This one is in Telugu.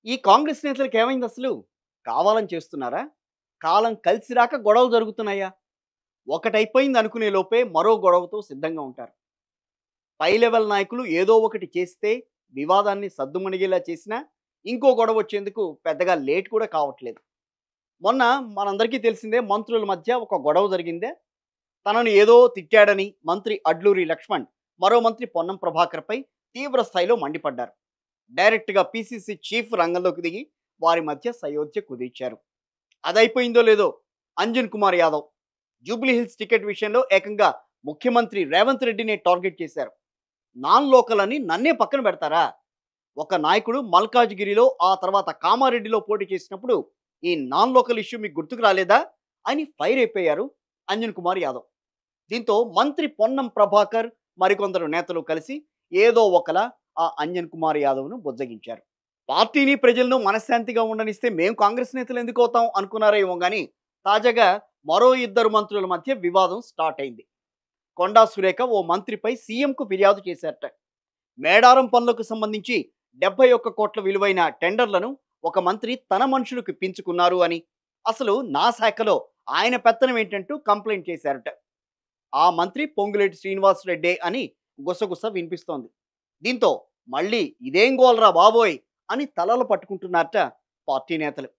ఈ కాంగ్రెస్ నేతలకి ఏమైంది అసలు? కావాలని చేస్తున్నారా? కాలం కలిసి రాక గొడవలు జరుగుతున్నాయా? ఒకటైపోయింది అనుకునే లోపే మరో గొడవతో సిద్ధంగా ఉంటారు. పై లెవెల్ నాయకులు ఏదో ఒకటి చేస్తే వివాదాన్ని సద్దుమణిగేలా చేసినా ఇంకో గొడవ వచ్చేందుకు పెద్దగా లేట్ కూడా కావట్లేదు. మొన్న మనందరికీ తెలిసిందే మంత్రుల మధ్య ఒక గొడవ జరిగిందే. తనను ఏదో తిట్టాడని మంత్రి అడ్లూరి లక్ష్మణ్ మరో మంత్రి పొన్నం ప్రభాకర్‌పై తీవ్ర స్థాయిలో మండిపడ్డారు. డైరెక్ట్‌గా పీసీసీ చీఫ్ రంగంలోకి దిగి వారి మధ్య సయోధ్య కుదిర్చారు. అదైపోయిందో లేదో Anjan Kumar Yadav Jubilee hills ticket విషయంలో ఏకంగా ముఖ్యమంత్రి రేవంత్ రెడ్డిని టార్గెట్ చేశారు. నాన్ లోకల్ అని నన్నే పక్కన పెడతారా? ఒక నాయకుడు మల్కాజ్గిరిలో ఆ తర్వాత కామారెడ్డిలో పోటీ చేసినప్పుడు ఈ నాన్ లోకల్ ఇష్యూ మీకు గుర్తుకు రాలేదా అని ఫైర్ అయిపోయారు అంజన్ కుమార్ యాదవ్. దీంతో మంత్రి పొన్నం ప్రభాకర్ మరికొందరు నేతలు కలిసి ఏదో ఒకలా ఆ అంజన్ కుమార్ యాదవ్ను బుజ్జగించారు. పార్టీని ప్రజలను మనశ్శాంతిగా ఉండనిస్తే మేం కాంగ్రెస్ నేతలు ఎందుకు అవుతాం అనుకున్నారేమో కానీ తాజాగా మరో ఇద్దరు మంత్రుల మధ్య వివాదం స్టార్ట్ అయింది. కొండా సురేఖ ఓ మంత్రిపై సీఎంకు ఫిర్యాదు చేశారట. మేడారం పనులకు సంబంధించి 71 కోట్ల విలువైన టెండర్లను ఒక మంత్రి తన మనుషులకు ఇప్పించుకున్నారు అని, అసలు నా శాఖలో ఆయన పెత్తనం ఏంటంటూ కంప్లైంట్ చేశారట. ఆ మంత్రి పొంగులేటి శ్రీనివాస్ రెడ్డే అని గుసగుస వినిపిస్తోంది. దీంతో మళ్ళీ ఇదేం గోల్రా బాబోయ్ అని తలలు పట్టుకుంటున్నారట పార్టీ నేతలు.